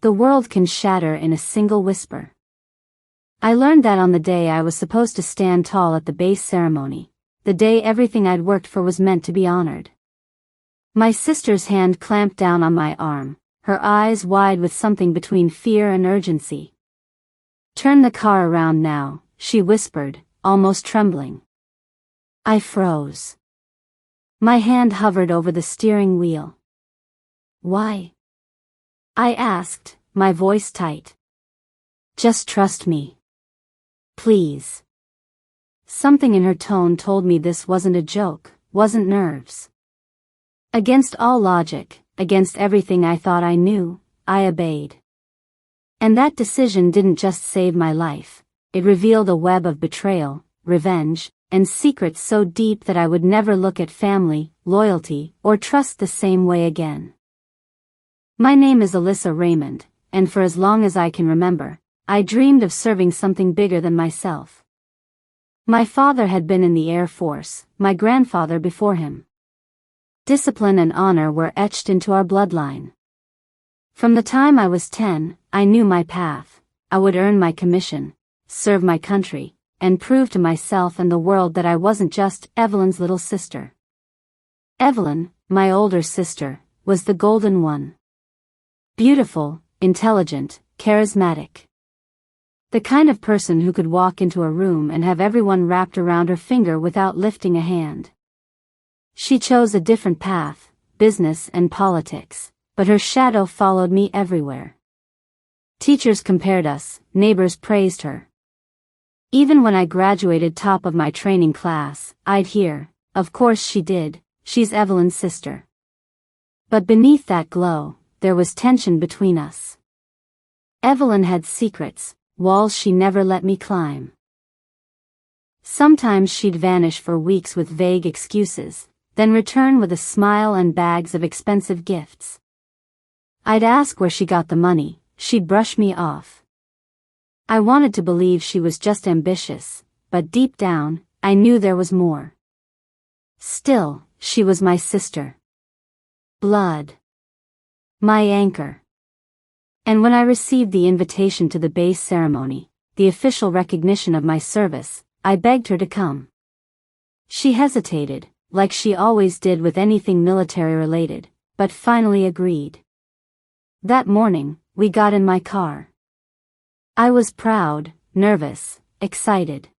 The world can shatter in a single whisper. I learned that on the day I was supposed to stand tall at the base ceremony, the day everything I'd worked for was meant to be honored. My sister's hand clamped down on my arm, her eyes wide with something between fear and urgency. "Turn the car around now," she whispered, almost trembling. I froze. My hand hovered over the steering wheel. "Why?" I asked, my voice tight. "Just trust me. Please." Something in her tone told me this wasn't a joke, wasn't nerves. Against all logic, against everything I thought I knew, I obeyed. And that decision didn't just save my life, it revealed a web of betrayal, revenge, and secrets so deep that I would never look at family, loyalty, or trust the same way again. My name is Alyssa Raymond, and for as long as I can remember, I dreamed of serving something bigger than myself. My father had been in the Air Force, my grandfather before him. Discipline and honor were etched into our bloodline. From the time I was 10, I knew my path. I would earn my commission, serve my country, and prove to myself and the world that I wasn't just Evelyn's little sister. Evelyn, my older sister, was the golden one. Beautiful, intelligent, charismatic. The kind of person who could walk into a room and have everyone wrapped around her finger without lifting a hand. She chose a different path, business and politics, but her shadow followed me everywhere. Teachers compared us, neighbors praised her. Even when I graduated top of my training class, I'd hear, "Of course she did, she's Evelyn's sister." But beneath that glow, there was tension between us. Evelyn had secrets, walls she never let me climb. Sometimes she'd vanish for weeks with vague excuses, then return with a smile and bags of expensive gifts. I'd ask where she got the money, she'd brush me off. I wanted to believe she was just ambitious, but deep down, I knew there was more. Still, she was my sister. Blood. My anchor. And when I received the invitation to the base ceremony, the official recognition of my service, I begged her to come. She hesitated, like she always did with anything military-related, but finally agreed. That morning, we got in my car. I was proud, nervous, excited.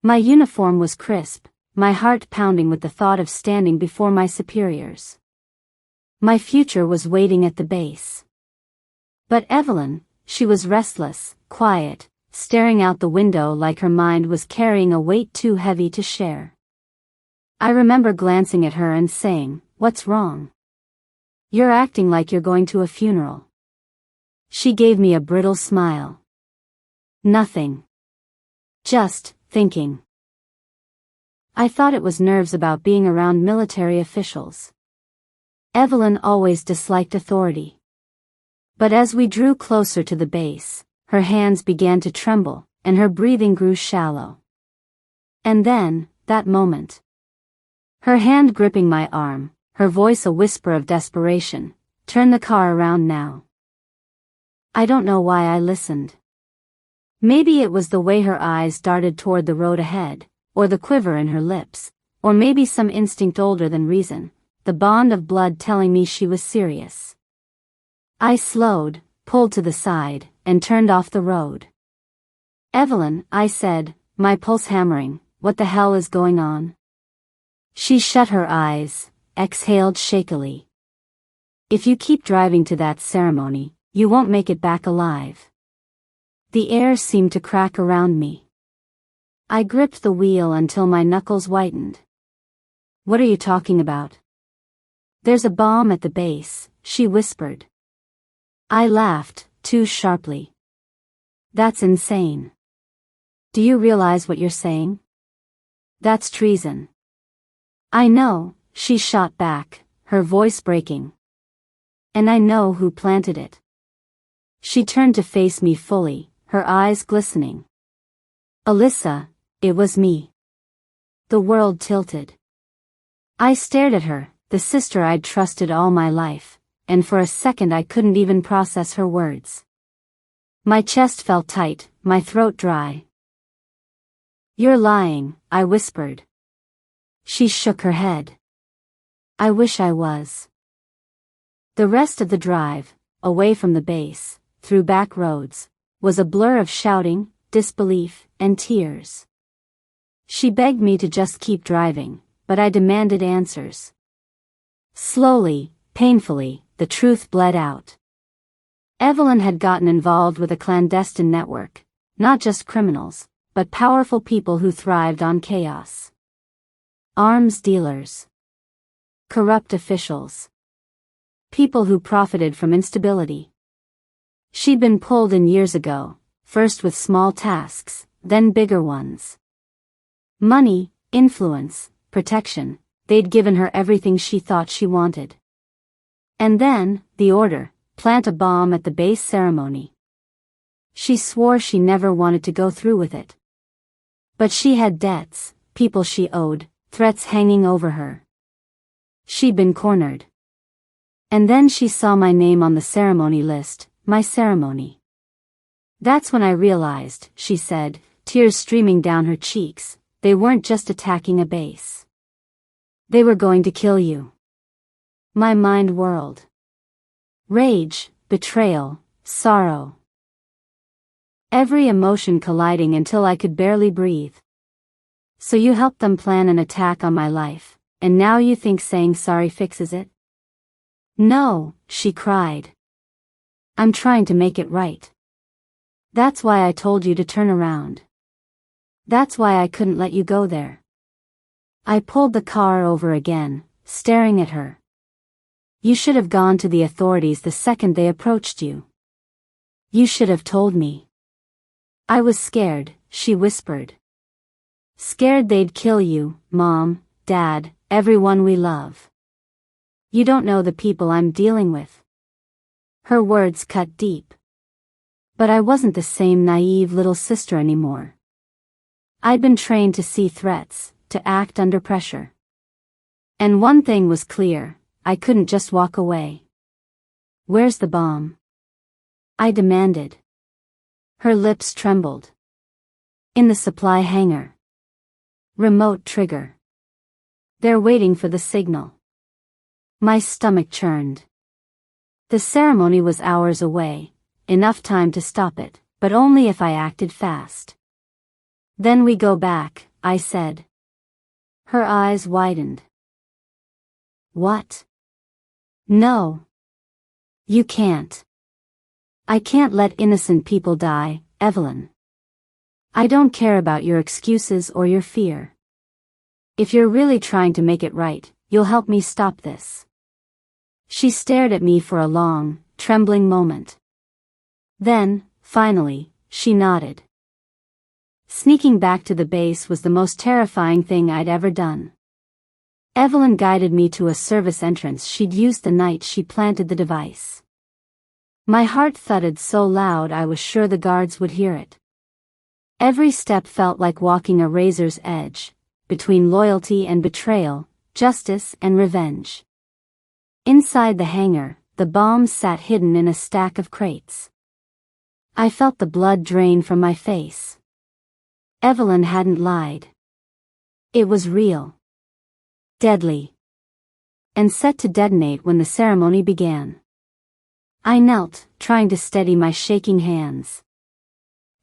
My uniform was crisp, my heart pounding with the thought of standing before my superiors. My future was waiting at the base. But Evelyn, she was restless, quiet, staring out the window like her mind was carrying a weight too heavy to share. I remember glancing at her and saying, "What's wrong? You're acting like you're going to a funeral." She gave me a brittle smile. "Nothing. Just thinking." I thought it was nerves about being around military officials. Evelyn always disliked authority. But as we drew closer to the base, her hands began to tremble, and her breathing grew shallow. And then, that moment. Her hand gripping my arm, her voice a whisper of desperation, "Turn the car around now." I don't know why I listened. Maybe it was the way her eyes darted toward the road ahead, or the quiver in her lips, or maybe some instinct older than reason, the bond of blood telling me she was serious. I slowed, pulled to the side, and turned off the road. "Evelyn," I said, my pulse hammering, "what the hell is going on?" She shut her eyes, exhaled shakily. "If you keep driving to that ceremony, you won't make it back alive." The air seemed to crack around me. I gripped the wheel until my knuckles whitened. "What are you talking about?" "There's a bomb at the base," she whispered. I laughed, too sharply. "That's insane. Do you realize what you're saying? That's treason." "I know," she shot back, her voice breaking. "And I know who planted it." She turned to face me fully, her eyes glistening. "Alyssa, it was me." The world tilted. I stared at her, the sister I'd trusted all my life, and for a second I couldn't even process her words. My chest felt tight, my throat dry. "You're lying," I whispered. She shook her head. "I wish I was." The rest of the drive, away from the base, through back roads, was a blur of shouting, disbelief, and tears. She begged me to just keep driving, but I demanded answers. Slowly, painfully, the truth bled out. Evelyn had gotten involved with a clandestine network, not just criminals, but powerful people who thrived on chaos. Arms dealers. Corrupt officials. People who profited from instability. She'd been pulled in years ago, first with small tasks, then bigger ones. Money, influence, protection, they'd given her everything she thought she wanted. And then, the order, plant a bomb at the base ceremony. She swore she never wanted to go through with it. But she had debts, people she owed, threats hanging over her. She'd been cornered. And then she saw my name on the ceremony list, my ceremony. "That's when I realized," she said, tears streaming down her cheeks, "they weren't just attacking a base. They were going to kill you." My mind whirled. Rage, betrayal, sorrow. Every emotion colliding until I could barely breathe. "So you helped them plan an attack on my life, and now you think saying sorry fixes it?" "No," she cried. "I'm trying to make it right. That's why I told you to turn around. That's why I couldn't let you go there." I pulled the car over again, staring at her. "You should have gone to the authorities the second they approached you. You should have told me." "I was scared," she whispered. "Scared they'd kill you, Mom, Dad, everyone we love. You don't know the people I'm dealing with." Her words cut deep. But I wasn't the same naive little sister anymore. I'd been trained to see threats, to act under pressure. And one thing was clear, I couldn't just walk away. "Where's the bomb?" I demanded. Her lips trembled. "In the supply hangar. Remote trigger. They're waiting for the signal." My stomach churned. The ceremony was hours away, enough time to stop it, but only if I acted fast. "Then we go back," I said. Her eyes widened. "What?" "No. You can't. I can't let innocent people die, Evelyn. I don't care about your excuses or your fear. If you're really trying to make it right, you'll help me stop this." She stared at me for a long, trembling moment. Then, finally, she nodded. Sneaking back to the base was the most terrifying thing I'd ever done. Evelyn guided me to a service entrance she'd used the night she planted the device. My heart thudded so loud I was sure the guards would hear it. Every step felt like walking a razor's edge, between loyalty and betrayal, justice and revenge. Inside the hangar, the bombs sat hidden in a stack of crates. I felt the blood drain from my face. Evelyn hadn't lied. It was real. Deadly. And set to detonate when the ceremony began. I knelt, trying to steady my shaking hands.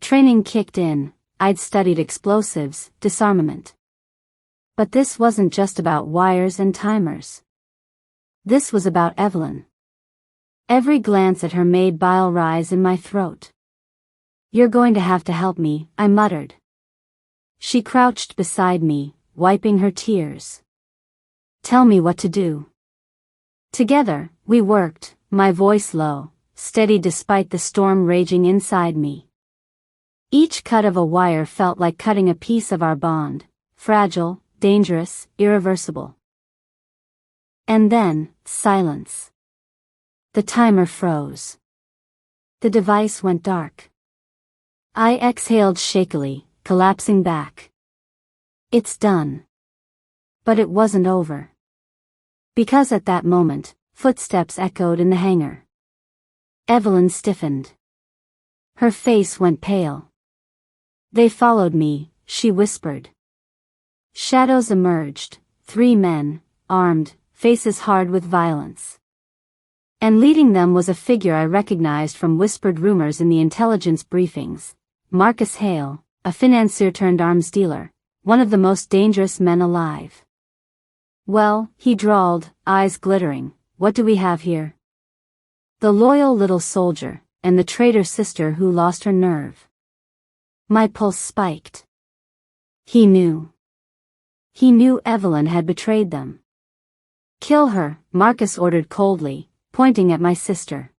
Training kicked in, I'd studied explosives, disarmament. But this wasn't just about wires and timers. This was about Evelyn. Every glance at her made bile rise in my throat. "You're going to have to help me," I muttered. She crouched beside me, wiping her tears. "Tell me what to do." Together, we worked, my voice low, steady despite the storm raging inside me. Each cut of a wire felt like cutting a piece of our bond, fragile, dangerous, irreversible. And then, silence. The timer froze. The device went dark. I exhaled shakily, collapsing back. It's done. But it wasn't over. Because at that moment, Footsteps echoed in the hangar. Evelyn stiffened. Her face went pale. They followed me, she whispered. Shadows emerged, 3 men, armed, faces hard with violence. And leading them was a figure I recognized from whispered rumors in the intelligence briefings. Marcus Hale, a financier turned arms dealer, one of the most dangerous men alive. Well, he drawled, eyes glittering, what do we have here? The loyal little soldier, and the traitor sister who lost her nerve. My pulse spiked. He knew. He knew Evelyn had betrayed them. Kill her, Marcus ordered coldly, pointing at my sister.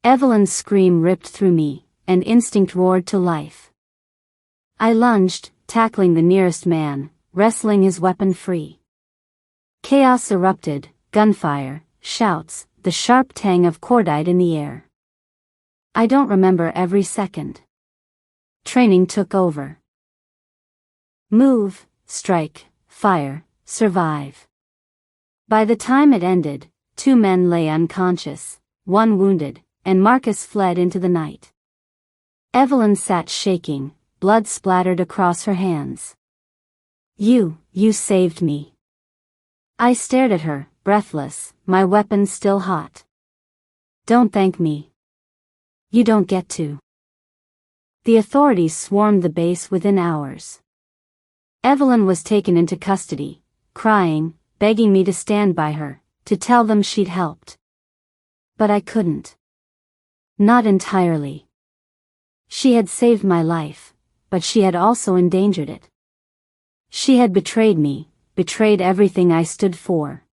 Evelyn's scream ripped through me, and instinct roared to life. I lunged, tackling the nearest man, wrestling his weapon free. Chaos erupted, gunfire, shouts, the sharp tang of cordite in the air. I don't remember every second. Training took over. Move, strike, fire, survive. By the time it ended, 2 men lay unconscious, 1 wounded, and Marcus fled into the night. Evelyn sat shaking, blood splattered across her hands. You saved me. I stared at her, breathless, my weapon still hot. Don't thank me. You don't get to. The authorities swarmed the base within hours. Evelyn was taken into custody, crying, begging me to stand by her, to tell them she'd helped. But I couldn't. Not entirely. She had saved my life, but she had also endangered it. She had betrayed me, betrayed everything I stood for.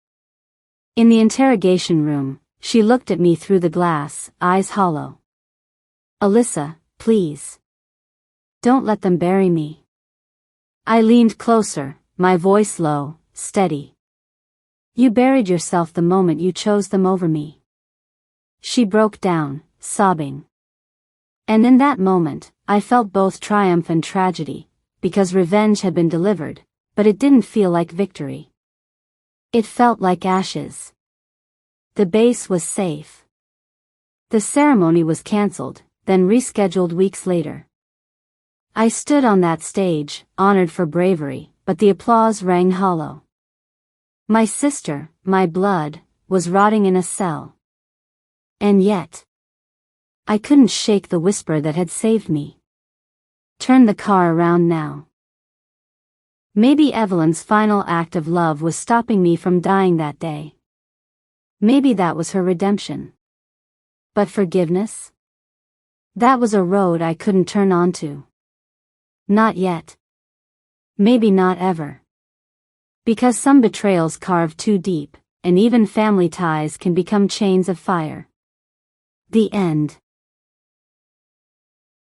In the interrogation room, she looked at me through the glass, eyes hollow. Alyssa, please. Don't let them bury me. I leaned closer, my voice low, steady. You buried yourself the moment you chose them over me. She broke down, sobbing. And in that moment, I felt both triumph and tragedy, because revenge had been delivered, but it didn't feel like victory. It felt like ashes. The base was safe. The ceremony was cancelled, then rescheduled weeks later. I stood on that stage, honored for bravery, but the applause rang hollow. My sister, my blood, was rotting in a cell. And yet, I couldn't shake the whisper that had saved me. Turn the car around now. Maybe Evelyn's final act of love was stopping me from dying that day. Maybe that was her redemption. But forgiveness? That was a road I couldn't turn onto. Not yet. Maybe not ever. Because some betrayals carve too deep, and even family ties can become chains of fire. The end.